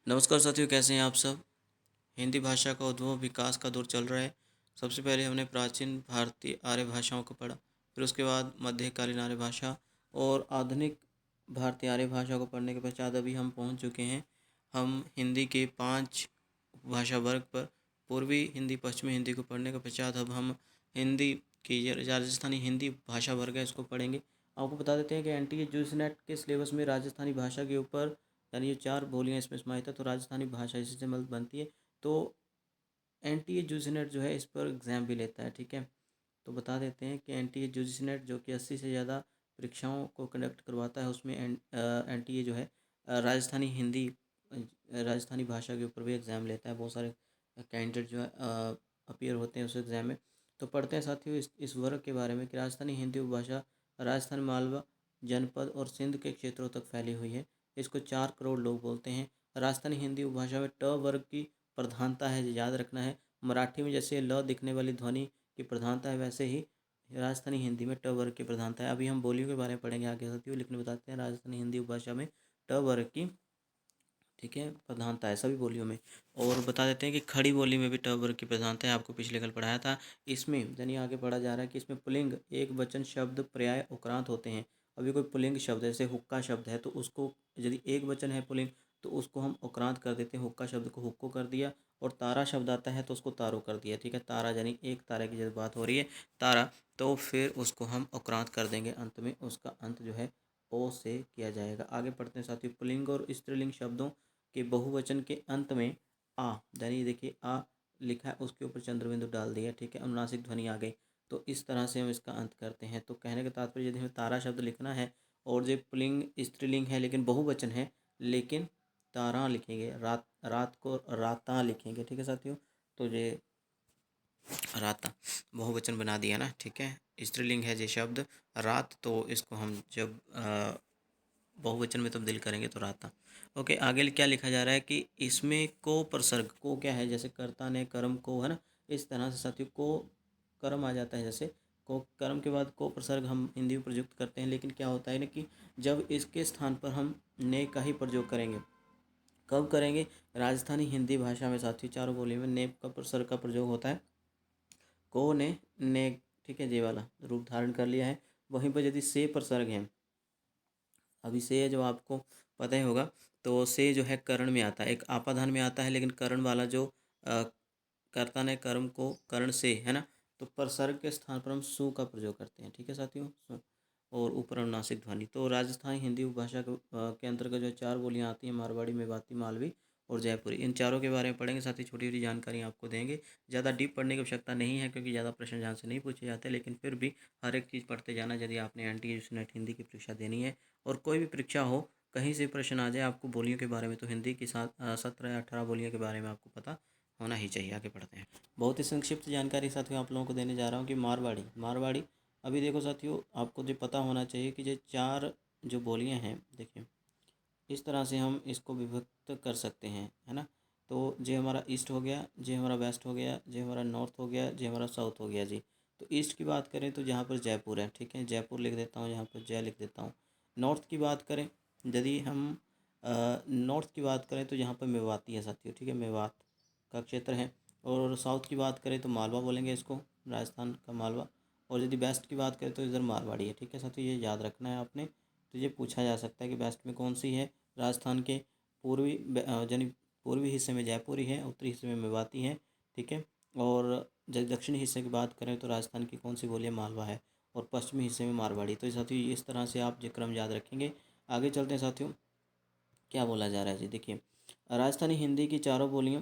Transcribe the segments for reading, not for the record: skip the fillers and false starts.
नमस्कार साथियों, कैसे हैं आप सब। हिंदी भाषा का उद्भव विकास का दौर चल रहा है। सबसे पहले हमने प्राचीन भारतीय आर्य भाषाओं को पढ़ा, फिर उसके बाद मध्यकालीन आर्य भाषा और आधुनिक भारतीय आर्य भाषा को पढ़ने के पश्चात अभी हम पहुंच चुके हैं। हम हिंदी के 5 भाषा वर्ग पर पूर्वी हिंदी, पश्चिमी हिंदी को पढ़ने के पश्चात अब हम हिंदी की जो राजस्थानी हिंदी भाषा वर्ग है इसको पढ़ेंगे। आपको बता देते हैं कि एनटीए यूजी नेट के सिलेबस में राजस्थानी भाषा के ऊपर, यानी ये 4 बोलियाँ इसमें समाहित है, तो राजस्थानी भाषा इसी से मतलब बनती है। तो एनटीए यूजी नेट जो है इस पर एग्ज़ाम भी लेता है, ठीक है। तो बता देते हैं कि एनटीए यूजी नेट जो कि 80 से ज़्यादा परीक्षाओं को कंडक्ट करवाता है, उसमें एनटीए जो है राजस्थानी हिंदी राजस्थानी भाषा के ऊपर भी एग्ज़ाम लेता है। बहुत सारे कैंडिडेट जो है अपीयर होते हैं उस एग्ज़ाम में। तो पढ़ते हैं साथियों इस वर्ग के बारे में कि राजस्थानी हिंदी उपभाषा राजस्थान, मालवा जनपद और सिंध के क्षेत्रों तक फैली हुई है। इसको 4 करोड़ लोग बोलते हैं। राजस्थानी हिंदी उपभाषा में ट वर्ग की प्रधानता है, याद रखना है। मराठी में जैसे ल दिखने वाली ध्वनि की प्रधानता है, वैसे ही राजस्थानी हिंदी में ट वर्ग की प्रधानता है। अभी हम बोलियों के बारे में पढ़ेंगे आगे साथियों, लेकिन बताते हैं राजस्थानी हिंदी उपभाषा में ट वर्ग की, ठीक है, प्रधानता है सभी बोलियों में। और बता देते हैं कि खड़ी बोली में भी ट वर्ग की प्रधानता है, आपको पिछले कल पढ़ाया था। इसमें यानी आगे पढ़ा जा रहा है कि इसमें पुल्लिंग, एक वचन शब्द, पर्याय, उपरांत होते हैं। अभी कोई पुल्लिंग शब्द है, जैसे हुक्का शब्द है, तो उसको यदि एक वचन है पुल्लिंग तो उसको हम उपरांत कर देते हैं। हुक्का शब्द को हुक्को कर दिया। और तारा शब्द आता है तो उसको तारो कर दिया, ठीक है। तारा यानी एक तारे की जब बात हो रही है तारा, तो फिर उसको हम उपरांत कर देंगे। अंत में उसका अंत जो है ओ से किया जाएगा। आगे पढ़ते हैं साथियों, पुल्लिंग और स्त्रीलिंग शब्दों के बहुवचन के अंत में आ, यानी देखिए आ लिखा है, उसके ऊपर चंद्रबिंदु डाल दिया, ठीक है, अनुनासिक ध्वनि आ गई। तो इस तरह से हम इसका अंत करते हैं। तो कहने का तात्पर्य, यदि हमें तारा शब्द लिखना है और जो पुल्लिंग स्त्रीलिंग है लेकिन बहुवचन है, लेकिन तारा लिखेंगे, रात रात को राता लिखेंगे, ठीक है साथियों। तो ये राता बहुवचन बना दिया ना, ठीक है। स्त्रीलिंग है ये शब्द रात, तो इसको हम जब बहुवचन में तब्दील करेंगे तो राता। ओके, आगे क्या लिखा जा रहा है कि इसमें को प्रसर्ग, को क्या है, जैसे कर्ता ने कर्म को, है ना, इस तरह से साथियों को कर्म आ जाता है। जैसे को कर्म के बाद को प्रसर्ग हम हिंदी में प्रयुक्त करते हैं, लेकिन क्या होता है ना कि जब इसके स्थान पर हम ने का ही प्रयोग करेंगे। कब करेंगे? राजस्थानी हिंदी भाषा में साथियों चारों बोली में ने का प्रसर्ग का प्रयोग होता है। को ने, ठीक है, ये वाला रूप धारण कर लिया है। वहीं पर यदि से प्रसर्ग है, अभी से जो आपको पता ही होगा, तो से जो है करण में आता है, एक आपाधान में आता है, लेकिन करण वाला जो कर्ता ने कर्म को कर्ण से, है ना, तो प्रसर्ग के स्थान पर हम सु का प्रयोग करते हैं, ठीक है साथियों, सु। और ऊपर अनुनासिक ध्वनि। तो राजस्थानी हिंदी उपभाषा के अंतर्गत जो 4 बोलियां आती हैं, मारवाड़ी, मेवाती, मालवी और जयपुरी, इन चारों के बारे में पढ़ेंगे साथ ही छोटी छोटी जानकारी आपको देंगे। ज़्यादा डीप पढ़ने की आवश्यकता नहीं है, क्योंकि ज़्यादा प्रश्न यहाँ से नहीं पूछे जाते, लेकिन फिर भी हर एक चीज़ पढ़ते जाना यदि आपने एनटीए नेट हिंदी की परीक्षा देनी है। और कोई भी परीक्षा हो, कहीं से प्रश्न आ जाए आपको बोलियों के बारे में, तो हिंदी की 17 या 18 बोलियों के बारे में आपको पता होना ही चाहिए। आगे पढ़ते हैं। बहुत ही संक्षिप्त जानकारी साथियों आप लोगों को देने जा रहा हूँ कि मारवाड़ी, मारवाड़ी अभी देखो साथियों, आपको जो पता होना चाहिए कि ये 4 जो बोलियां हैं, देखिए इस तरह से हम इसको विभक्त कर सकते हैं, है ना। तो ये हमारा ईस्ट हो गया, ये हमारा वेस्ट हो गया, ये हमारा नॉर्थ हो गया, ये हमारा साउथ हो गया जी। तो ईस्ट की बात करें तो यहाँ पर जयपुर है, ठीक है, जयपुर लिख देता हूँ, यहाँ पर जय लिख देता हूँ। नॉर्थ की बात करें, यदि हम नॉर्थ की बात करें तो यहाँ पर मेवाती है साथियों, ठीक है, मेवात का क्षेत्र है। और साउथ की बात करें तो मालवा बोलेंगे इसको, राजस्थान का मालवा। और यदि वेस्ट की बात करें तो इधर मारवाड़ी है, ठीक है साथियों, ये याद रखना है आपने। तो ये पूछा जा सकता है कि वेस्ट में कौन सी है। राजस्थान के पूर्वी यानी पूर्वी हिस्से में जयपुरी है, उत्तरी हिस्से में मेवाती है, ठीक है। और जब दक्षिणी हिस्से की बात करें तो राजस्थान की कौन सी बोली है, मालवा है। और पश्चिमी हिस्से में मारवाड़ी। तो साथियों इस तरह से आप ये क्रम याद रखेंगे। आगे चलते हैं साथियों, क्या बोला जा रहा है जी, देखिए राजस्थानी हिंदी की चारों बोलियों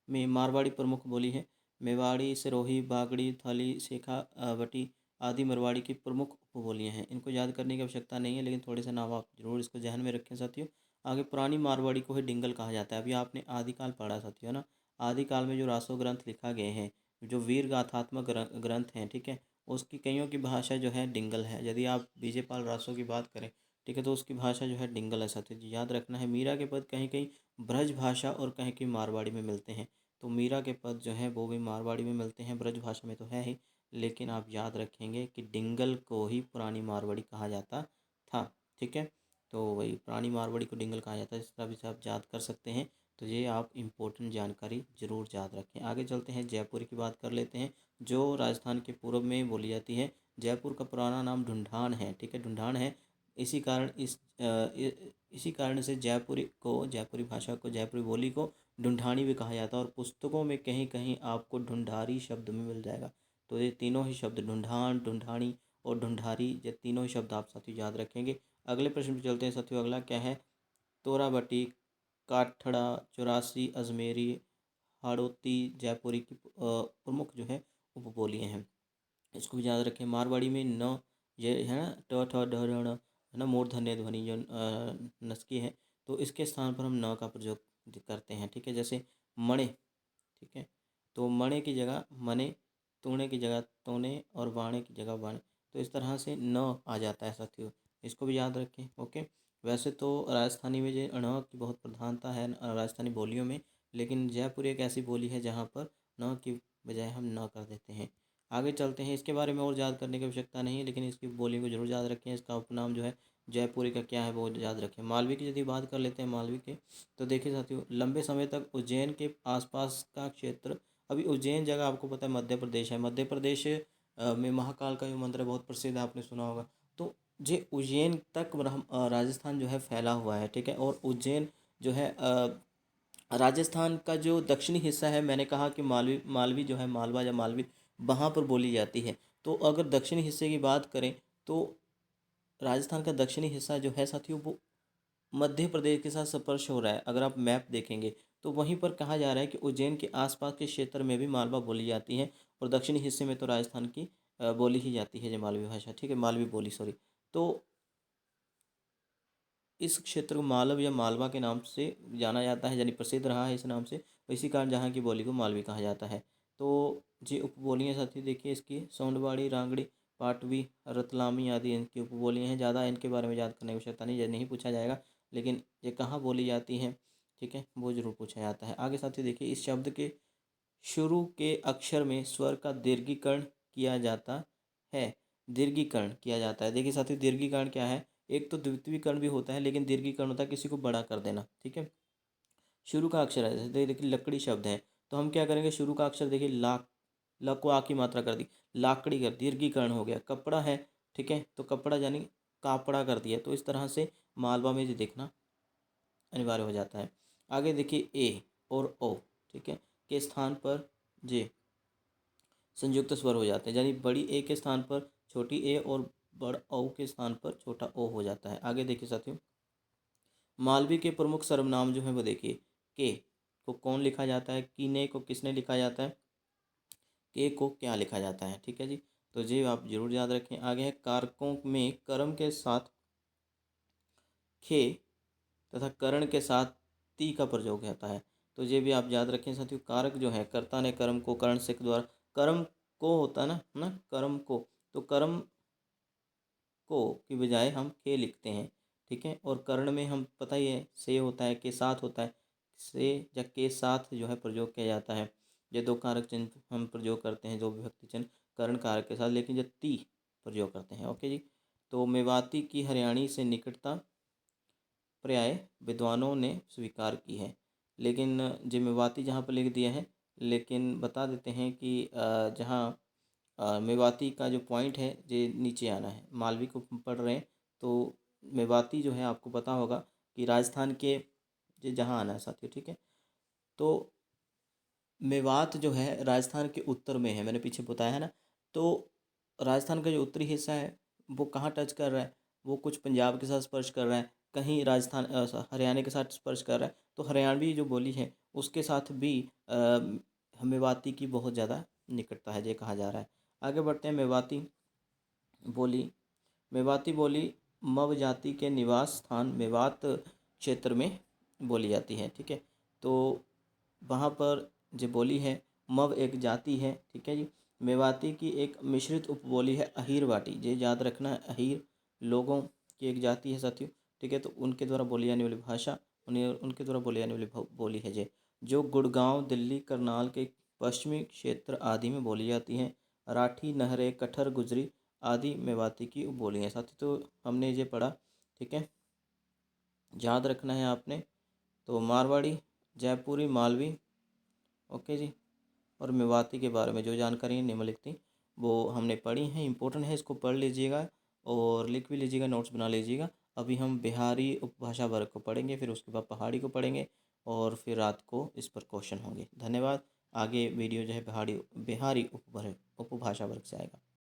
में मारवाड़ी प्रमुख बोली है। मेवाड़ी, सिरोही, बागड़ी, थली, शेखावटी आदि मारवाड़ी की प्रमुख उपबोलियाँ हैं। इनको याद करने की आवश्यकता नहीं है, लेकिन थोड़े से नाम आप जरूर इसको ध्यान में रखें साथियों। आगे पुरानी मारवाड़ी को ही डिंगल कहा जाता है। अभी आपने आदिकाल पढ़ा साथियों, है ना। आदिकाल में जो रासो ग्रंथ लिखा गए हैं, जो वीर गाथात्मक ग्रंथ हैं, ठीक है, उसकी कईयों की भाषा जो है डिंगल है। यदि आप बीजेपाल रासो की बात करें, ठीक है, तो उसकी भाषा जो है डिंगल है साथियों जी, याद रखना है। मीरा के पद कहीं कहीं ब्रज भाषा और कहीं कहीं मारवाड़ी में मिलते हैं। तो मीरा के पद जो हैं वो भी मारवाड़ी में मिलते हैं, ब्रज भाषा में तो है ही, लेकिन आप याद रखेंगे कि डिंगल को ही पुरानी मारवाड़ी कहा जाता था, ठीक है। तो वही प्राणी मारवाड़ी को डिंगल कहा जाता है, इस तरह भी से आप याद कर सकते हैं। तो ये आप इम्पोर्टेंट जानकारी जरूर याद रखें। आगे चलते हैं, जयपुरी की बात कर लेते हैं, जो राजस्थान के पूर्व में बोली जाती है। जयपुर का पुराना नाम ढूंढान है, ठीक है, ढूंढान है। इसी कारण इसी कारण से जयपुरी भाषा को, जयपुरी बोली को ढूंढानी भी कहा जाता है। और पुस्तकों में कहीं कहीं आपको ढूंढारी शब्द में मिल जाएगा। तो ये तीनों ही शब्द, ढूंढान, ढूंढानी और ढूंढारी, ये तीनों ही शब्द आप साथियों याद रखेंगे। अगले प्रश्न पे चलते हैं साथियों। अगला क्या है? तोराबटी, काठड़ा, चौरासी, अजमेरी, हाड़ौती, जयपुरी की प्रमुख जो है उपबोलियाँ हैं। इसको भी याद रखें। मारवाड़ी में न, ये है ना, ट ठ ड ढ ण, है ना, मूर्धन्य ध्वनि जो नस्की है, तो इसके स्थान पर हम न का प्रयोग करते हैं, ठीक है। जैसे मणे, ठीक है, तो मणे की जगह मने, तूणे की जगह तोने और वाणे की जगह वाणे। तो इस तरह से न आ जाता है साथियों, इसको भी याद रखें। ओके। वैसे तो राजस्थानी में जो ण की बहुत प्रधानता है राजस्थानी बोलियों में, लेकिन जयपुर एक ऐसी बोली है जहाँ पर न की बजाय हम न कर देते हैं। आगे चलते हैं, इसके बारे में और याद करने की आवश्यकता नहीं है, लेकिन इसकी बोली को जरूर याद रखें। इसका उपनाम जो है जयपुरी का क्या है वो याद रखें। मालवी की यदि बात कर लेते हैं, मालवी के, तो देखिए साथियों, लंबे समय तक उज्जैन के आसपास का क्षेत्र, अभी उज्जैन जगह आपको पता है मध्य प्रदेश है। मध्य प्रदेश में महाकाल का जो मंदिर है बहुत प्रसिद्ध है, आपने सुना होगा। तो ये उज्जैन तक राजस्थान जो है फैला हुआ है, ठीक है। और उज्जैन जो है राजस्थान का जो दक्षिणी हिस्सा है, मैंने कहा कि मालवी मालवी जो है, मालवा या मालवी, वहाँ पर बोली जाती है। तो अगर दक्षिणी हिस्से की बात करें, तो राजस्थान का दक्षिणी हिस्सा जो है साथियों, वो मध्य प्रदेश के साथ स्पर्श हो रहा है। अगर आप मैप देखेंगे तो वहीं पर कहा जा रहा है कि उज्जैन के आसपास के क्षेत्र में भी मालवा बोली जाती है, और दक्षिणी हिस्से में तो राजस्थान की बोली ही जाती है जो मालवी भाषा, ठीक है, मालवी बोली, सॉरी। तो इस क्षेत्र को मालव या मालवा के नाम से जाना जाता है, यानी प्रसिद्ध रहा है इस नाम से। इसी कारण जहाँ की बोली को मालवी कहा जाता है। तो ये उपबोलियाँ साथी देखिए इसकी, सोंडवाड़ी, रांगड़ी, पाटवी, रतलामी आदि इनकी उपबोलियाँ हैं। ज़्यादा इनके बारे में याद करने की आवश्यकता नहीं, ये नहीं पूछा जाएगा, लेकिन ये कहाँ बोली जाती हैं, ठीक है, वो जरूर पूछा जाता है। आगे साथी देखिए, इस शब्द के शुरू के अक्षर में स्वर का दीर्घीकरण किया जाता है। दीर्घीकरण किया जाता है, देखिए साथी, दीर्घीकरण क्या है? एक तो द्वितीयकरण भी होता है, लेकिन दीर्घीकरण होता है किसी को बड़ा कर देना, ठीक है। शुरू का अक्षर है, जैसे देखिए लकड़ी शब्द है, तो हम क्या करेंगे, शुरू का अक्षर देखिए लाख, ल को आ की मात्रा कर दी, लाकड़ी कर दीर्घीकरण हो गया। कपड़ा है, ठीक है, तो कपड़ा यानी कापड़ा कर दिया। तो इस तरह से मालवा में जो देखना अनिवार्य हो जाता है। आगे देखिए, ए और ओ, ठीक है, के स्थान पर जे संयुक्त स्वर हो जाते हैं, यानी बड़ी ए के स्थान पर छोटी ए और बड़ ओ के स्थान पर छोटा ओ हो जाता है। आगे देखिए साथियों, मालवी के प्रमुख सर्वनाम जो हैं वो देखिए, के को कौन लिखा जाता है, कीने को किसने लिखा जाता है, के को क्या लिखा जाता है, ठीक है जी। तो ये आप जरूर याद रखें। आगे है, कारकों में कर्म के साथ खे तथा करण के साथ ती का प्रयोग होता है। तो ये भी आप याद रखें साथियों। कारक जो है, कर्ता ने कर्म को करण से द्वारा, कर्म को होता है ना कर्म को, तो कर्म को की बजाय हम के लिखते हैं, ठीक है। और कर्ण में हम पता ही है से होता है, के साथ होता है, से या के साथ जो है प्रयोग किया जाता है। ये दो कारक चिन्ह हम प्रयोग करते हैं, दो विभक्ति चिन्ह कर्ण कारक के साथ, लेकिन जब ती प्रयोग करते हैं। ओके जी। तो मेवाती की हरियाणी से निकटता प्राय विद्वानों ने स्वीकार की है, लेकिन जो मेवाती जहाँ पर लिख दिया है, लेकिन बता देते हैं कि जहाँ मेवाती का जो पॉइंट है ये नीचे आना है, मालवी को पढ़ रहे हैं तो मेवाती जो है आपको पता होगा कि राजस्थान के ये जहाँ आना है साथियों, ठीक है। तो मेवात जो है राजस्थान के उत्तर में है, मैंने पीछे बताया है ना। तो राजस्थान का जो उत्तरी हिस्सा है वो कहाँ टच कर रहा है, वो कुछ पंजाब के साथ स्पर्श कर रहा है, कहीं राजस्थान हरियाणा के साथ स्पर्श कर रहा है। तो हरियाणवी जो बोली है उसके साथ भी मेवाती की बहुत ज़्यादा निकटता है, ये कहा जा रहा है। आगे बढ़ते हैं, बोली मेवाती बोली मव जाति के निवास स्थान मेवात क्षेत्र में बोली जाती है, ठीक है। तो वहाँ पर जो बोली है, मव एक जाति है, ठीक है जी। मेवाती की एक मिश्रित उपबोली है अहीर वाटी, ये याद रखना है, अहीर लोगों की एक जाति है साथियों, ठीक है। तो उनके द्वारा बोली जाने वाली भाषा, उन्हें उनके द्वारा बोली जाने वाली बोली है ये, जो गुड़गांव, दिल्ली, करनाल के पश्चिमी क्षेत्र आदि में बोली जाती हैं। राठी, नहरे, कठर, गुजरी आदि मेवाती की बोली हैं साथी। तो हमने ये पढ़ा, ठीक है। याद रखना है आपने। तो मारवाड़ी, जयपुरी, मालवी, ओके जी, और मेवाती के बारे में जो जानकारी निम्नलिखित थी वो हमने पढ़ी हैं, इंपॉर्टेंट है, इसको पढ़ लीजिएगा और लिख भी लीजिएगा, नोट्स बना लीजिएगा। अभी हम बिहारी उपभाषा वर्ग को पढ़ेंगे, फिर उसके बाद पहाड़ी को पढ़ेंगे और फिर रात को इस पर क्वेश्चन होंगे। धन्यवाद। आगे वीडियो जो है बिहारी उपभाषा वर्ग से आएगा।